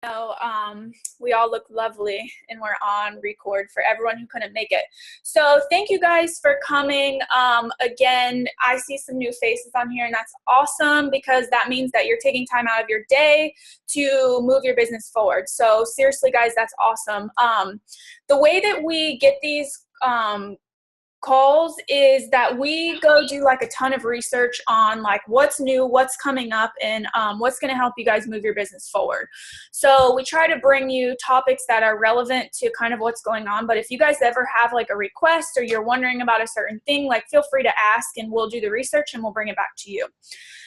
know, we all look lovely and we're on record for everyone who couldn't make it. So thank you guys for coming. Again, I see some new faces on here and that's awesome because that means that you're taking time out of your day to move your business forward. So seriously, guys, that's awesome. The way that we get these calls is that we go do like a ton of research on like what's new, what's coming up, and what's going to help you guys move your business forward. So we try to bring you topics that are relevant to kind of what's going on. But if you guys ever have like a request or you're wondering about a certain thing, like feel free to ask and we'll do the research and we'll bring it back to you.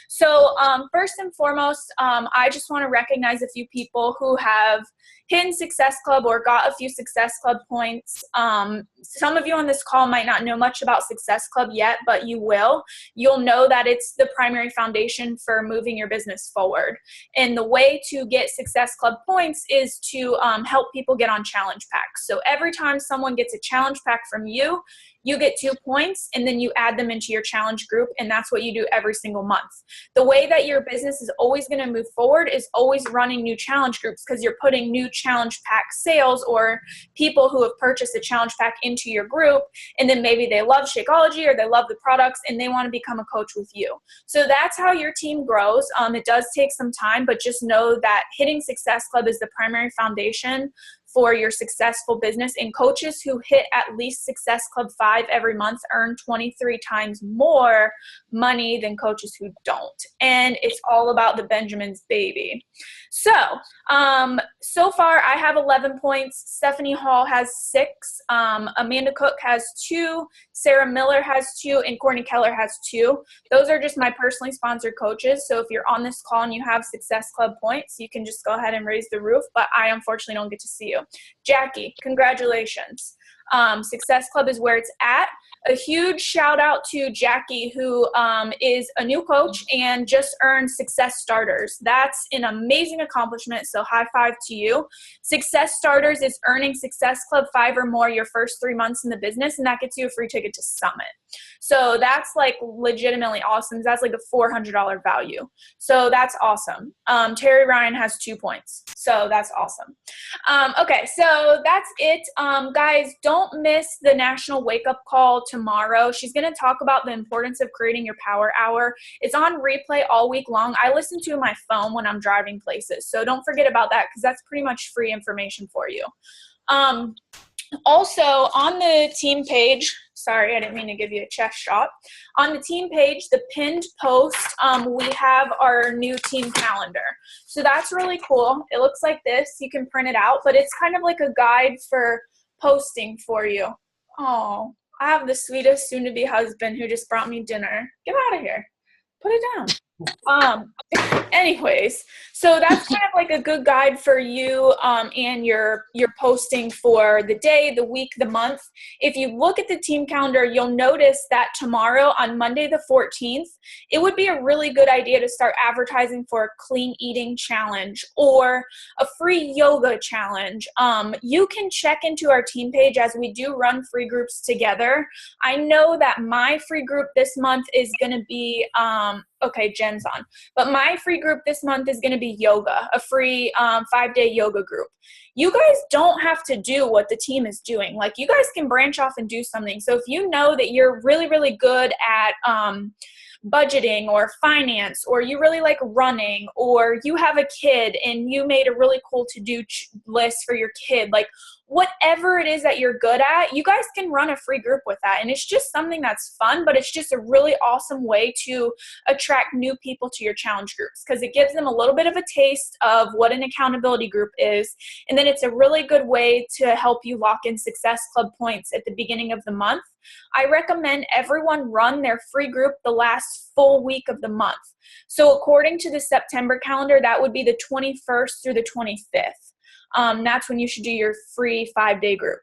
So first and foremost, I just want to recognize a few people who have hit Success Club or got a few Success Club points. Some of you on this call might not know much about Success Club yet, but you will. You'll know that it's the primary foundation for moving your business forward. And the way to get Success Club points is to help people get on challenge packs. So every time someone gets a challenge pack from you, you get 2 points and then you add them into your challenge group, and that's what you do every single month. The way that your business is always going to move forward is always running new challenge groups, because you're putting new challenge pack sales or people who have purchased a challenge pack into your group, and then maybe they love Shakeology or they love the products and they want to become a coach with you. So that's how your team grows. It does take some time, but just know that hitting Success Club is the primary foundation for your successful business, and coaches who hit at least Success Club 5 every month earn 23 times more money than coaches who don't. And it's all about the Benjamins, baby. So, so far I have 11 points. Stephanie Hall has 6. Amanda Cook has 2. Sarah Miller has 2, and Courtney Keller has 2. Those are just my personally sponsored coaches. So if you're on this call and you have Success Club points, you can just go ahead and raise the roof, but I unfortunately don't get to see you. Jackie, congratulations. Success Club is where it's at. A huge shout out to Jackie, who is a new coach and just earned Success Starters. That's an amazing accomplishment, so high five to you. Success Starters is earning Success Club 5 or more your first 3 months in the business, and that gets you a free ticket to Summit. So that's like legitimately awesome. That's like a $400 value. So that's awesome. Terry Ryan has 2 points. So that's awesome. Okay, so that's it. Guys, don't miss the National Wake Up Call tomorrow. She's going to talk about the importance of creating your power hour. It's on replay all week long. I listen to my phone when I'm driving places. So don't forget about that, because that's pretty much free information for you. Also, on the team page, sorry, I didn't mean to give you a chest shot. On the team page, the pinned post, we have our new team calendar. So that's really cool. It looks like this. You can print it out, but it's kind of like a guide for posting for you. Oh, I have the sweetest soon-to-be husband who just brought me dinner. Get out of here. Put it down. Anyways, so that's kind of like a good guide for you and your posting for the day, the week, the month. If you look at the team calendar, you'll notice that tomorrow on Monday the 14th, it would be a really good idea to start advertising for a clean eating challenge or a free yoga challenge. You can check into our team page as we do run free groups together. I know that my free group this month is going to be okay, Jen's on. But my free group this month is going to be yoga, a free 5-day yoga group. You guys don't have to do what the team is doing. Like, you guys can branch off and do something. So if you know that you're really, really good at budgeting or finance, or you really like running, or you have a kid and you made a really cool to-do list for your kid, like whatever it is that you're good at, you guys can run a free group with that. And it's just something that's fun, but it's just a really awesome way to attract new people to your challenge groups, because it gives them a little bit of a taste of what an accountability group is. And then it's a really good way to help you lock in Success Club points at the beginning of the month. I recommend everyone run their free group the last full week of the month. So according to the September calendar, that would be the 21st through the 25th. That's when you should do your free 5-day group.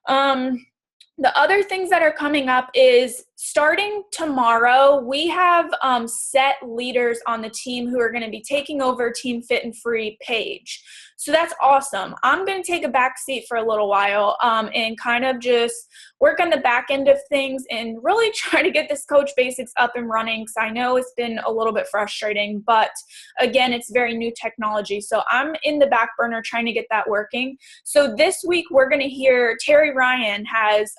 The other things that are coming up is starting tomorrow, we have set leaders on the team who are going to be taking over Team Fit and Free page. So that's awesome. I'm going to take a back seat for a little while and kind of just work on the back end of things and really try to get this Coach Basics up and running, because I know it's been a little bit frustrating, but again, it's very new technology. So I'm in the back burner trying to get that working. So this week we're going to hear Terry Ryan has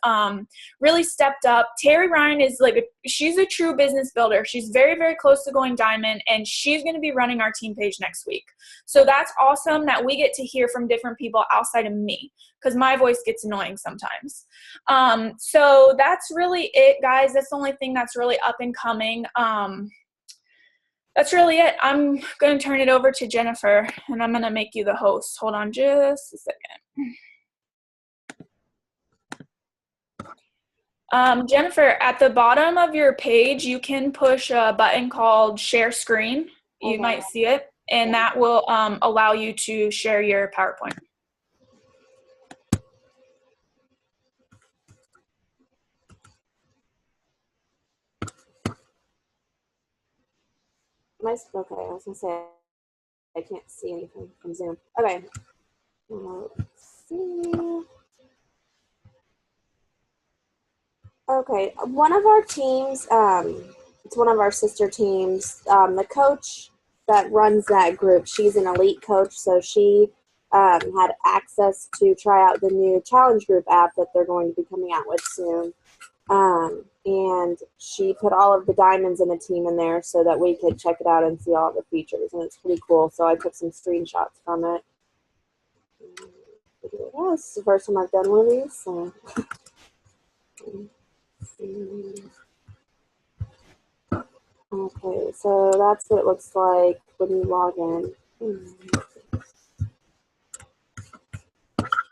really stepped up. Terry Ryan is she's a true business builder. She's very, very close to going diamond, and she's going to be running our team page next week. So that's awesome that we get to hear from different people outside of me, because my voice gets annoying sometimes. So that's really it, guys. That's the only thing that's really up and coming. That's really it. I'm going to turn it over to Jennifer, and I'm going to make you the host. Hold on just a second. Jennifer, at the bottom of your page, you can push a button called Share Screen. You might see it, and that will allow you to share your PowerPoint. Okay, I was going to say I can't see anything from Zoom. Okay. Let's see. Okay, one of our teams, it's one of our sister teams, the coach that runs that group, she's an elite coach, so she had access to try out the new Challenge Group app that they're going to be coming out with soon. And she put all of the diamonds in the team in there so that we could check it out and see all the features, and it's pretty cool. So I took some screenshots from it. Yeah, this is the first time I've done one of these. So. Okay, so that's what it looks like when you log in.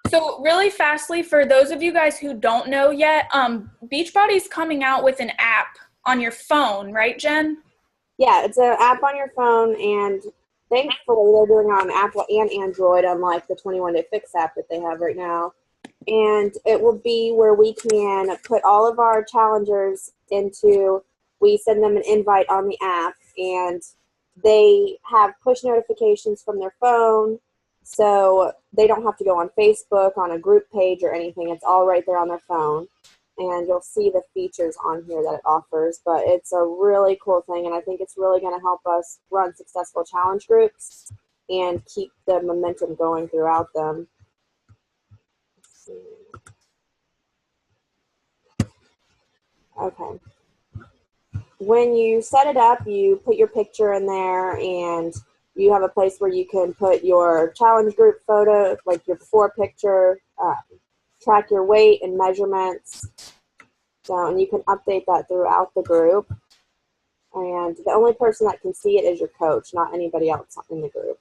So really fastly, for those of you guys who don't know yet, Beachbody's coming out with an app on your phone, right, Jen? Yeah, it's an app on your phone, and thankfully they're doing it on Apple and Android, unlike the 21 Day Fix app that they have right now. And it will be where we can put all of our challengers into, we send them an invite on the app, and they have push notifications from their phone, so they don't have to go on Facebook, on a group page or anything. It's all right there on their phone, and you'll see the features on here that it offers. But it's a really cool thing, and I think it's really going to help us run successful challenge groups and keep the momentum going throughout them. Okay. When you set it up, you put your picture in there, and you have a place where you can put your challenge group photo, like your before picture, track your weight and measurements. So, and you can update that throughout the group. And the only person that can see it is your coach, not anybody else in the group.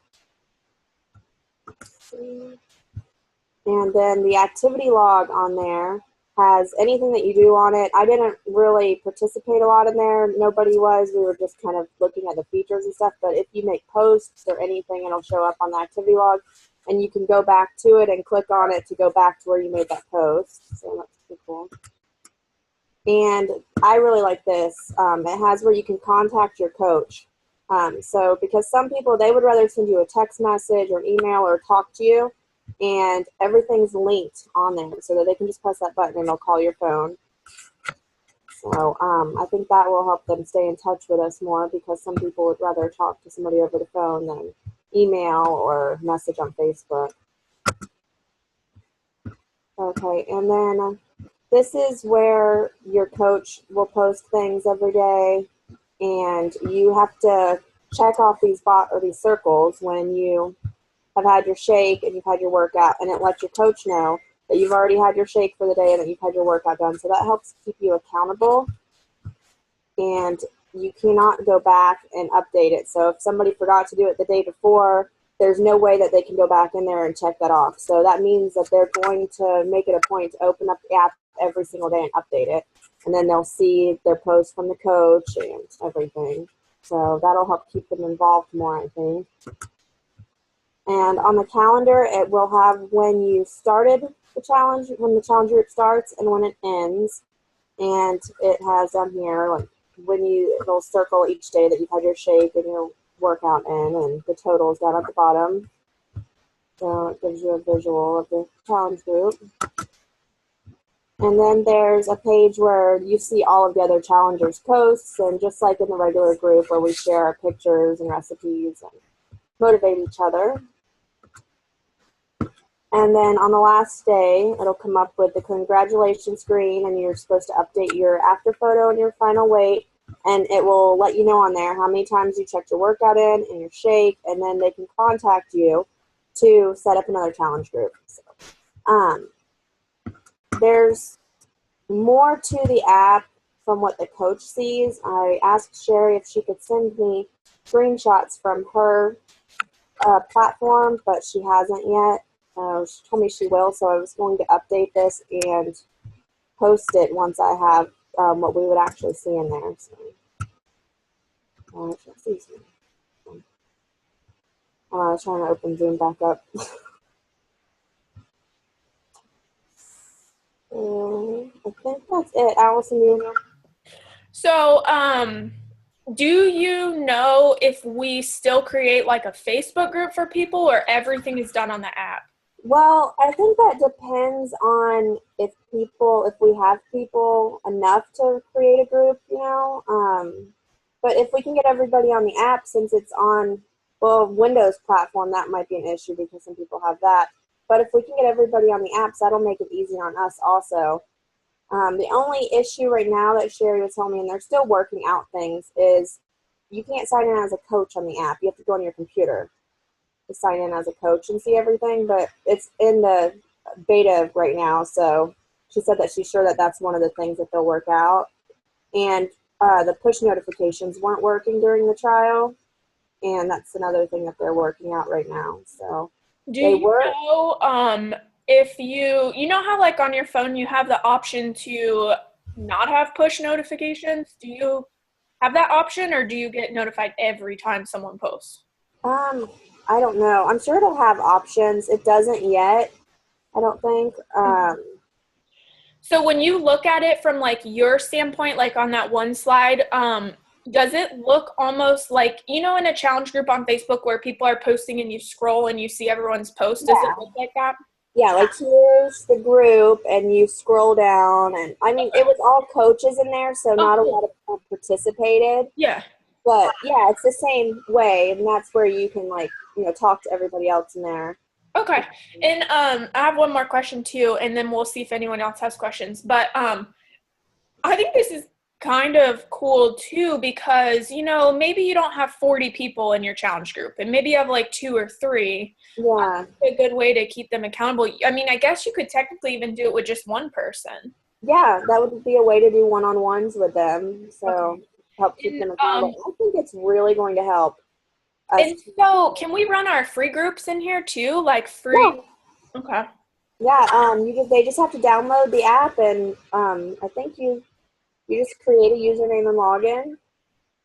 And then the activity log on there has anything that you do on it. I didn't really participate a lot in there. Nobody was. We were just kind of looking at the features and stuff. But if you make posts or anything, it'll show up on the activity log. And you can go back to it and click on it to go back to where you made that post. So that's pretty cool. And I really like this. It has where you can contact your coach. So because some people, they would rather send you a text message or email or talk to you. And everything's linked on there so that they can just press that button and they'll call your phone. So I think that will help them stay in touch with us more, because some people would rather talk to somebody over the phone than email or message on Facebook. Okay, and then this is where your coach will post things every day, and you have to check off these circles when you have had your shake and you've had your workout, and it lets your coach know that you've already had your shake for the day and that you've had your workout done. So that helps keep you accountable, and you cannot go back and update it. So if somebody forgot to do it the day before, there's no way that they can go back in there and check that off. So that means that they're going to make it a point to open up the app every single day and update it, and then they'll see their posts from the coach and everything. So that'll help keep them involved more, I think. And on the calendar, it will have when you started the challenge, when the challenge group starts, and when it ends. And it has down here, like, it'll circle each day that you've had your shake and your workout in, and the totals down at the bottom. So it gives you a visual of the challenge group. And then there's a page where you see all of the other challengers' posts, and just like in the regular group where we share our pictures and recipes and motivate each other. And then on the last day, it'll come up with the congratulations screen, and you're supposed to update your after photo and your final weight, and it will let you know on there how many times you checked your workout in and your shake, and then they can contact you to set up another challenge group. So, there's more to the app from what the coach sees. I asked Sherry if she could send me screenshots from her platform, but she hasn't yet. She told me she will, so I was going to update this and post it once I have what we would actually see in there. So, I was trying to open Zoom back up. I think that's it. Allison, you know? So, do you know if we still create like a Facebook group for people, or everything is done on the app? Well, I think that depends on if we have people enough to create a group, you know. But if we can get everybody on the app, since it's on, well, Windows platform, that might be an issue because some people have that. But if we can get everybody on the apps, that'll make it easy on us also. The only issue right now that Sherry was telling me, and they're still working out things, is you can't sign in as a coach on the app. You have to go on your computer to sign in as a coach and see everything, but it's in the beta right now, so she said that she's sure that that's one of the things that they'll work out. And the push notifications weren't working during the trial, and that's another thing that they're working out right now. So do you know if you know how like on your phone you have the option to not have push notifications? Do you have that option, or do you get notified every time someone posts? I don't know. I'm sure it'll have options. It doesn't yet, I don't think. So when you look at it from like your standpoint, like on that one slide, does it look almost like, you know, in a challenge group on Facebook where people are posting and you scroll and you see everyone's post? Does it look like that? Yeah, like here's the group, and you scroll down, and I mean, it was all coaches in there, so not a lot of people participated. Yeah. But yeah, it's the same way, and that's where you can, like, you know, talk to everybody else in there. Okay. And I have one more question too, and then we'll see if anyone else has questions. But I think this is kind of cool too, because, you know, maybe you don't have 40 people in your challenge group, and maybe you have like 2 or 3. Yeah. A good way to keep them accountable. I mean, I guess you could technically even do it with just one person. Yeah, that would be a way to do one-on-ones with them. So help keep them accountable. I think it's really going to help. And so can we run our free groups in here too? Like free? Yeah. Okay. Yeah, they just have to download the app, and I think you just create a username and login.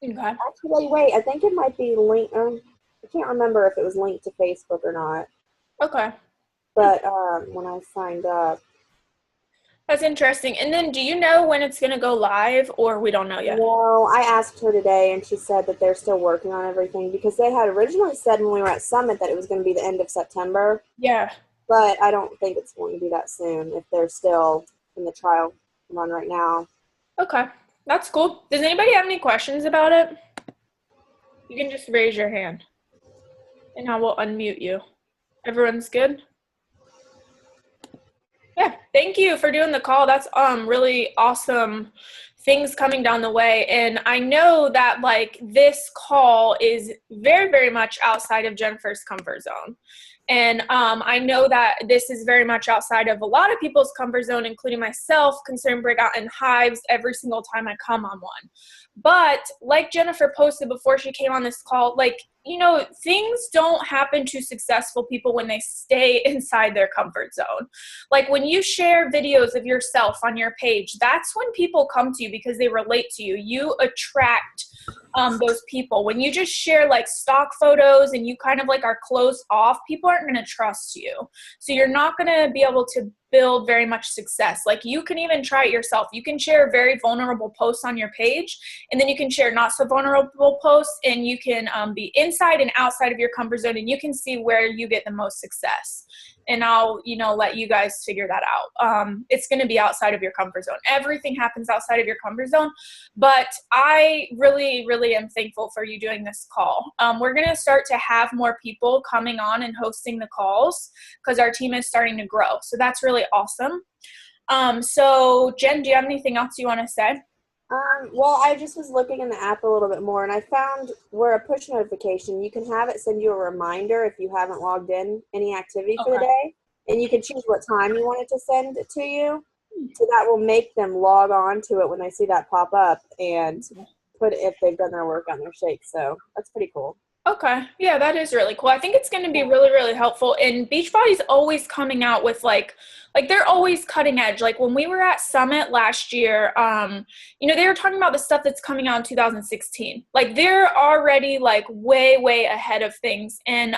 Okay. Actually, wait, I think it might be linked. I can't remember if it was linked to Facebook or not. Okay. But when I signed up. That's interesting. And then do you know when it's going to go live, or we don't know yet? No, I asked her today, and she said that they're still working on everything, because they had originally said when we were at Summit that it was going to be the end of September. Yeah. But I don't think it's going to be that soon if they're still in the trial run right now. Okay. That's cool. Does anybody have any questions about it? You can just raise your hand, and I will unmute you. Everyone's good? Yeah, thank you for doing the call. That's really awesome things coming down the way. And I know that like this call is very, very much outside of Jennifer's comfort zone. And I know that this is very much outside of a lot of people's comfort zone, including myself, concerning break out in hives every single time I come on one. But like Jennifer posted before she came on this call, like, you know, things don't happen to successful people when they stay inside their comfort zone. Like when you share videos of yourself on your page, that's when people come to you because they relate to you. You attract those people. When you just share like stock photos and you kind of like are closed off, people aren't going to trust you. So you're not going to be able to build very much success. Like you can even try it yourself. You can share very vulnerable posts on your page, and then you can share not so vulnerable posts, and you can be inside and outside of your comfort zone, and you can see where you get the most success. And I'll, let you guys figure that out. It's going to be outside of your comfort zone. Everything happens outside of your comfort zone, but I really, really am thankful for you doing this call. We're going to start to have more people coming on and hosting the calls because our team is starting to grow. So that's really awesome. So Jen, do you have anything else you want to say? Well, I just was looking in the app a little bit more, and I found where a push notification, you can have it send you a reminder if you haven't logged in any activity for the day, and you can choose what time you want it to send it to you. So that will make them log on to it when they see that pop up and put it if they've done their work on their shake. So that's pretty cool. Okay. Yeah, that is really cool. I think it's going to be really, really helpful. And Beachbody's always coming out with like they're always cutting edge. Like when we were at Summit last year, they were talking about the stuff that's coming out in 2016. Like they're already like way, way ahead of things. And,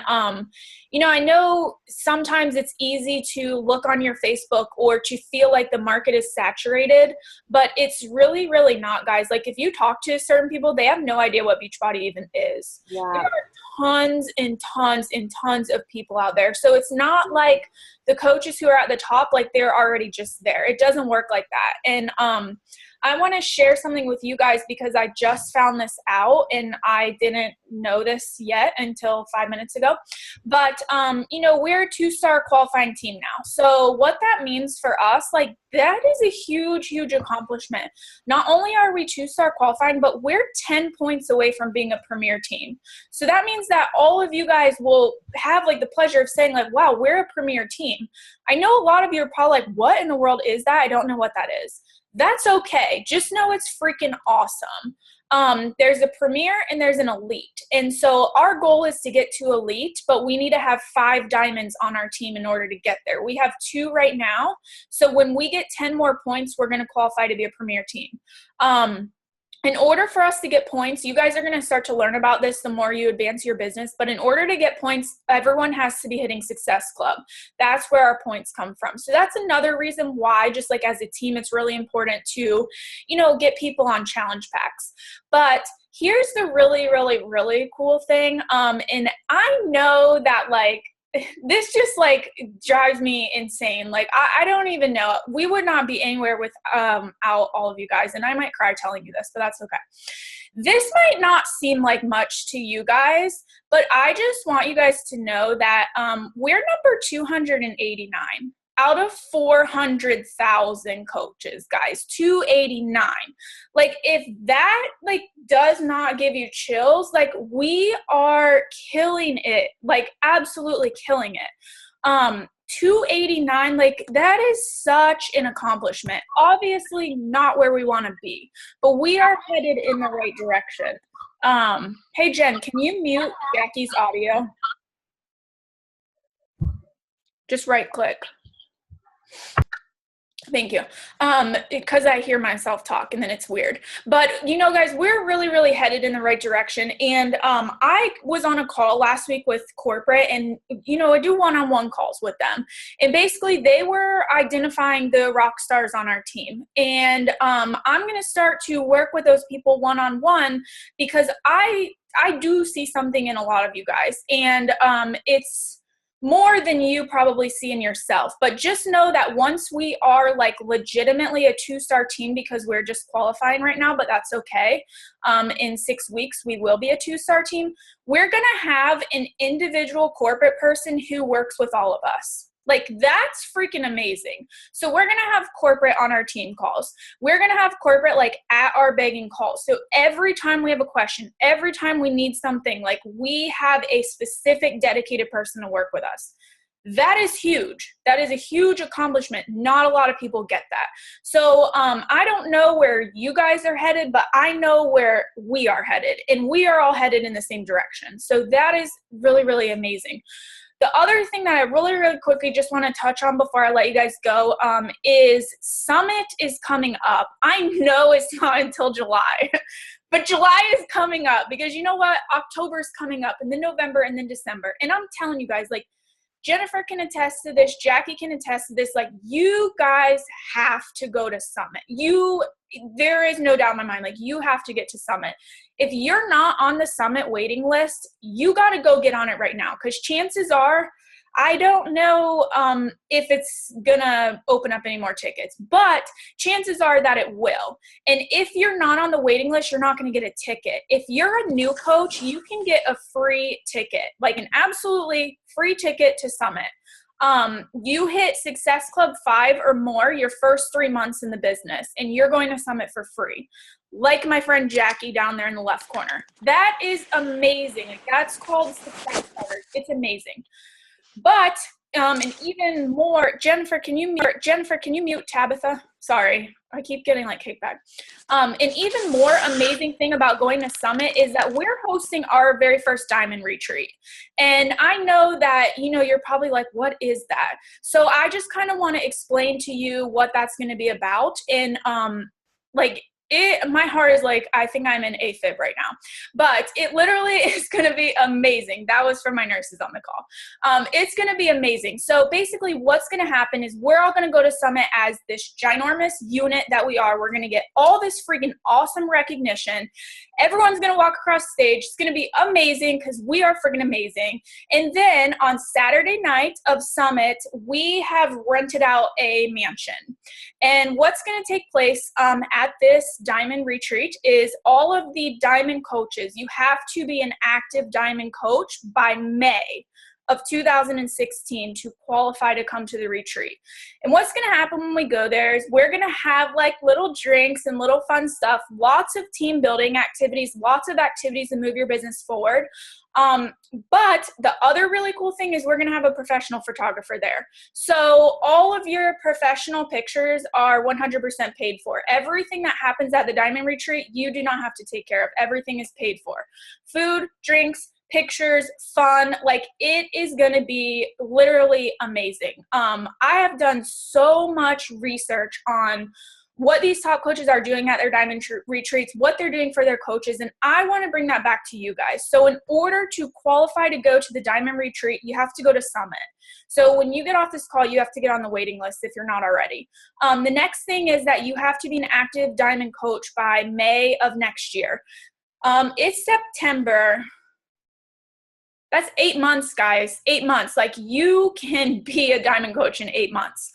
I know sometimes it's easy to look on your Facebook or to feel like the market is saturated, but it's really, really not, guys. Like if you talk to certain people, they have no idea what Beachbody even is. Yeah. There are tons and tons and tons of people out there. So it's not like the coaches who are at the top, like they're already just there. It doesn't work like that. And I want to share something with you guys because I just found this out and I didn't know this yet until 5 minutes ago. But, we're a 2-star qualifying team now. So what that means for us, like that is a huge, huge accomplishment. Not only are we 2-star qualifying, but we're 10 points away from being a premier team. So that means that all of you guys will have like the pleasure of saying like, wow, we're a premier team. I know a lot of you are probably like, what in the world is that? I don't know what that is. That's okay. Just know it's freaking awesome. There's a premier and there's an elite. And so our goal is to get to elite, but we need to have 5 diamonds on our team in order to get there. We have 2 right now. So when we get 10 more points, we're going to qualify to be a premier team. In order for us to get points, you guys are going to start to learn about this the more you advance your business. But in order to get points, everyone has to be hitting Success Club. That's where our points come from. So that's another reason why, just like as a team, it's really important to, get people on challenge packs. But here's the really, really, really cool thing. And I know that this just drives me insane. Like I don't even know. We would not be anywhere without all of you guys, and I might cry telling you this, but that's okay. This might not seem like much to you guys, but I just want you guys to know that we're number 289 out of 400,000 coaches, guys. 289. Like if that does not give you chills, we are killing it, absolutely killing it. 289, that is such an accomplishment. Obviously not where we want to be, but we are headed in the right direction. Hey Jen, can you mute Jackie's audio? Just right click. Thank you. Because I hear myself talk and then it's weird. But, guys, we're really, really headed in the right direction. And I was on a call last week with corporate and, I do one-on-one calls with them. And basically they were identifying the rock stars on our team. And I'm going to start to work with those people one-on-one because I do see something in a lot of you guys. And it's more than you probably see in yourself. But just know that once we are legitimately a 2-star team, because we're just qualifying right now, but that's okay. In 6 weeks, we will be a 2-star team. We're going to have an individual corporate person who works with all of us. That's freaking amazing. So we're going to have corporate on our team calls. We're going to have corporate at our begging calls. So every time we have a question, every time we need something, we have a specific dedicated person to work with us. That is huge. That is a huge accomplishment. Not a lot of people get that. So I don't know where you guys are headed, but I know where we are headed, and we are all headed in the same direction. So that is really, really amazing. The other thing that I really, really quickly just want to touch on before I let you guys go is Summit is coming up. I know it's not until July, but July is coming up because you know what? October is coming up, and then November, and then December. And I'm telling you guys, Jennifer can attest to this. Jackie can attest to this. Like, you guys have to go to Summit. There is no doubt in my mind. Like, you have to get to Summit. If you're not on the Summit waiting list, you got to go get on it right now, because chances are, I don't know if it's going to open up any more tickets, but chances are that it will. And if you're not on the waiting list, you're not going to get a ticket. If you're a new coach, you can get a free ticket, like an absolutely free ticket to Summit. You hit Success Club 5 or more your first 3 months in the business, and you're going to Summit for free. Like my friend Jackie down there in the left corner. That is amazing. Like, that's called Success Club. It's amazing. But, and even more, Jennifer, can you mute Tabitha? Sorry, I keep getting like kickback. An even more amazing thing about going to Summit is that we're hosting our very first Diamond Retreat. And I know that, you're probably like, what is that? So I just kind of want to explain to you what that's going to be about. And my heart is like, I think I'm in AFib right now, but it literally is going to be amazing. That was from my nurses on the call. It's going to be amazing. So basically what's going to happen is we're all going to go to Summit as this ginormous unit that we are. We're going to get all this freaking awesome recognition. Everyone's going to walk across stage. It's going to be amazing because we are freaking amazing. And then on Saturday night of Summit, we have rented out a mansion. And what's going to take place at this Diamond Retreat is all of the Diamond coaches. You have to be an active Diamond coach by May of 2016 to qualify to come to the retreat. And what's going to happen when we go there is we're going to have like little drinks and little fun stuff, lots of team building activities, lots of activities to move your business forward. But the other really cool thing is we're going to have a professional photographer there. So all of your professional pictures are 100% paid for. Everything that happens at the Diamond Retreat, you do not have to take care of. Everything is paid for. Food, drinks, pictures, fun, like it is going to be literally amazing. I have done so much research on what these top coaches are doing at their Diamond Retreats, what they're doing for their coaches, and I want to bring that back to you guys. So in order to qualify to go to the Diamond Retreat, you have to go to Summit. So when you get off this call, you have to get on the waiting list if you're not already. The next thing is that you have to be an active Diamond coach by May of next year. It's September. That's 8 months, guys. 8 months. Like, you can be a Diamond coach in 8 months.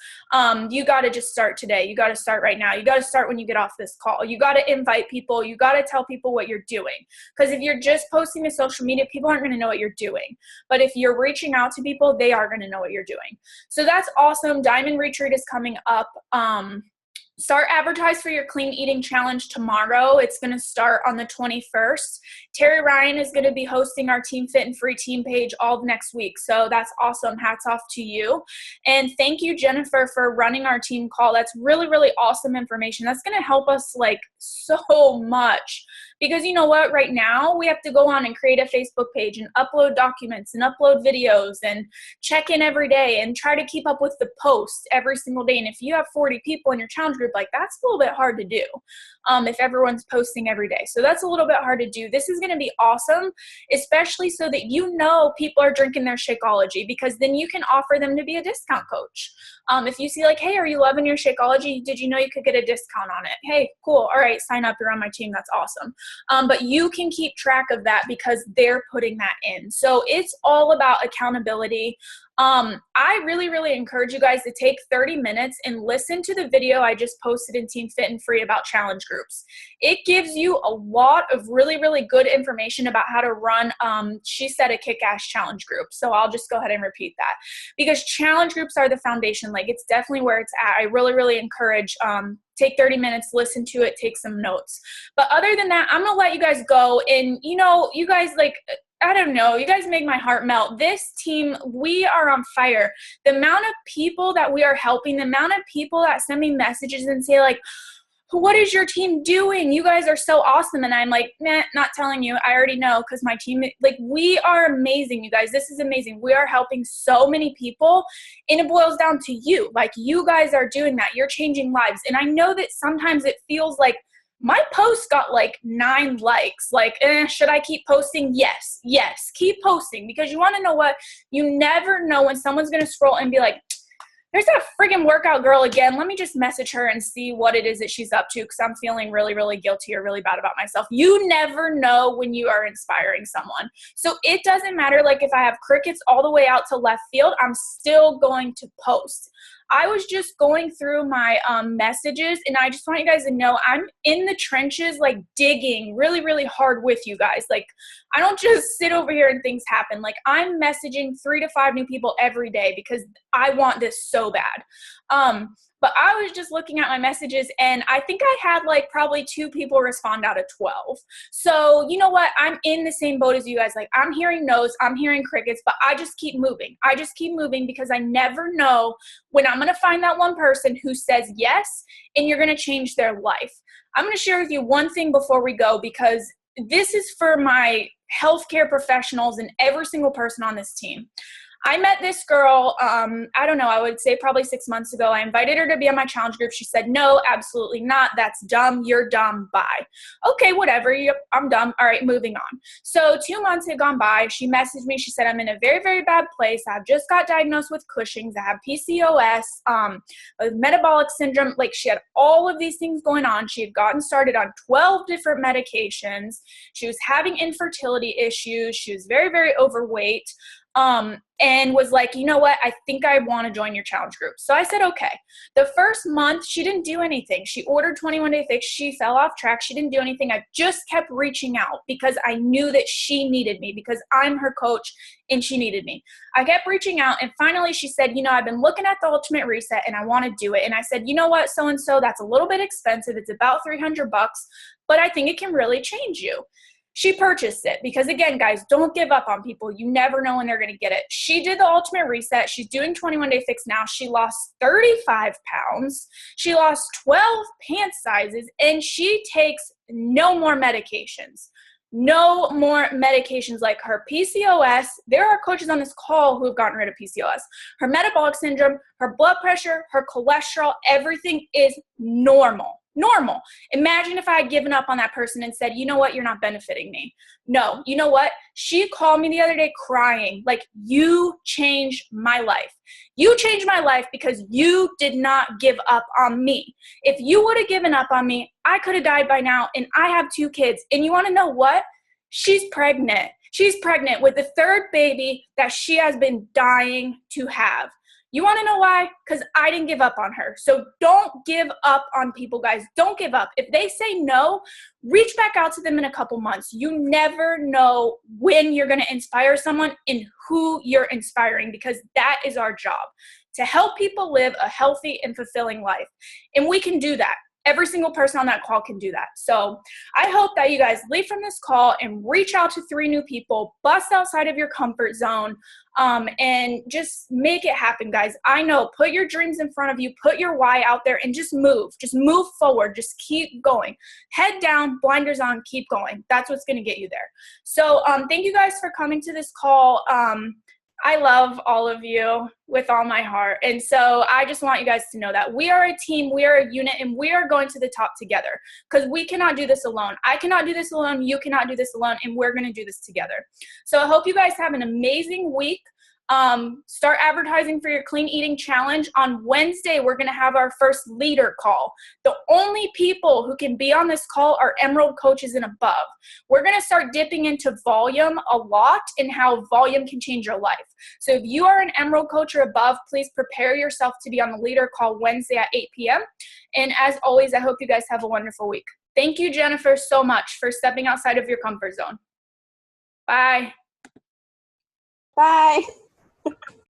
You got to just start today. You got to start right now. You got to start when you get off this call. You got to invite people. You got to tell people what you're doing. Because if you're just posting to social media, people aren't going to know what you're doing. But if you're reaching out to people, they are going to know what you're doing. So that's awesome. Diamond Retreat is coming up. Start advertise for your clean eating challenge tomorrow. It's going to start on the 21st. Terry Ryan is going to be hosting our Team Fit and Free team page all of next week. So that's awesome. Hats off to you. And thank you, Jennifer, for running our team call. That's really, really awesome information. That's going to help us like so much. Because you know what, right now we have to go on and create a Facebook page and upload documents and upload videos and check in every day and try to keep up with the posts every single day. And if you have 40 people in your challenge group, like that's a little bit hard to do if everyone's posting every day. So that's a little bit hard to do. This is going to be awesome, especially so that people are drinking their Shakeology, because then you can offer them to be a discount coach. If you see like, hey, are you loving your Shakeology? Did you know you could get a discount on it? Hey, cool. All right, sign up. You're on my team. That's awesome. But you can keep track of that because they're putting that in. So it's all about accountability. I really, really encourage you guys to take 30 minutes and listen to the video I just posted in Team Fit and Free about challenge groups. It gives you a lot of really, really good information about how to run, she said, a kick-ass challenge group. So I'll just go ahead and repeat that, because challenge groups are the foundation. Like, it's definitely where it's at. I really, really encourage, take 30 minutes, listen to it, take some notes. But other than that, I'm going to let you guys go. And, you guys, like, I don't know, you guys make my heart melt. This team, we are on fire. The amount of people that we are helping, the amount of people that send me messages and say, like, what is your team doing? You guys are so awesome. And I'm like, nah, not telling you. I already know, because my team, like, we are amazing, you guys. This is amazing. We are helping so many people, and it boils down to you. Like, you guys are doing that. You're changing lives. And I know that sometimes it feels like My post got like 9 likes. Like, should I keep posting? Yes, keep posting, because you want to know what? You never know when someone's going to scroll and be like, there's that friggin' workout girl again. Let me just message her and see what it is that she's up to, because I'm feeling really, really guilty or really bad about myself. You never know when you are inspiring someone. So it doesn't matter. Like, if I have crickets all the way out to left field, I'm still going to post. I was just going through my messages, and I just want you guys to know I'm in the trenches, like digging really, really hard with you guys. Like, I don't just sit over here and things happen. Like, I'm messaging 3 to 5 new people every day because I want this so bad. But I was just looking at my messages, and I think I had like probably 2 people respond out of 12. So you know what? I'm in the same boat as you guys. Like, I'm hearing no's, I'm hearing crickets, but I just keep moving. I just keep moving because I never know when I'm going to find that one person who says yes, and you're going to change their life. I'm going to share with you one thing before we go, because this is for my healthcare professionals and every single person on this team. I met this girl, I don't know, I would say probably 6 months ago. I invited her to be on my challenge group. She said, no, absolutely not. That's dumb. You're dumb. Bye. Okay, whatever. Yep, I'm dumb. All right, moving on. So 2 months had gone by. She messaged me. She said, I'm in a very, very bad place. I've just got diagnosed with Cushing's. I have PCOS, metabolic syndrome. Like, she had all of these things going on. She had gotten started on 12 different medications. She was having infertility issues. She was very, very overweight. And was like, you know what? I think I want to join your challenge group. So I said, okay. The first month, she didn't do anything. She ordered 21 Day Fix. She fell off track. She didn't do anything. I just kept reaching out because I knew that she needed me, because I'm her coach and she needed me. I kept reaching out, and finally she said, you know, I've been looking at the Ultimate Reset and I want to do it. And I said, you know what? So-and-so, that's a little bit expensive. It's about $300, but I think it can really change you. She purchased it because, again, guys, don't give up on people. You never know when they're going to get it. She did the Ultimate Reset. She's doing 21 Day Fix now. She lost 35 pounds. She lost 12 pant sizes, and she takes no more medications. No more medications. Like her PCOS, there are coaches on this call who have gotten rid of PCOS. Her metabolic syndrome, her blood pressure, her cholesterol, everything is normal. Normal. Imagine if I had given up on that person and said, you know what, you're not benefiting me. No, you know what? She called me the other day crying, like, you changed my life. You changed my life because you did not give up on me. If you would have given up on me, I could have died by now, and I have 2 kids. And you want to know what? She's pregnant. She's pregnant with the 3rd baby that she has been dying to have. You want to know why? Because I didn't give up on her. So don't give up on people, guys. Don't give up. If they say no, reach back out to them in a couple months. You never know when you're going to inspire someone and who you're inspiring, because that is our job, to help people live a healthy and fulfilling life. And we can do that. Every single person on that call can do that. So I hope that you guys leave from this call and reach out to 3 new people, bust outside of your comfort zone, and just make it happen, guys. I know, put your dreams in front of you, put your why out there, and just move forward. Just keep going. Head down, blinders on, keep going. That's what's going to get you there. So thank you guys for coming to this call. I love all of you with all my heart. And so I just want you guys to know that we are a team, we are a unit, and we are going to the top together, because we cannot do this alone. I cannot do this alone. You cannot do this alone. And we're going to do this together. So I hope you guys have an amazing week. Start advertising for your clean eating challenge. On Wednesday, we're going to have our first leader call. The only people who can be on this call are Emerald coaches and above. We're going to start dipping into volume a lot and how volume can change your life. So if you are an Emerald coach or above, please prepare yourself to be on the leader call Wednesday at 8 p.m. And as always, I hope you guys have a wonderful week. Thank you, Jennifer, so much for stepping outside of your comfort zone. Bye. Bye.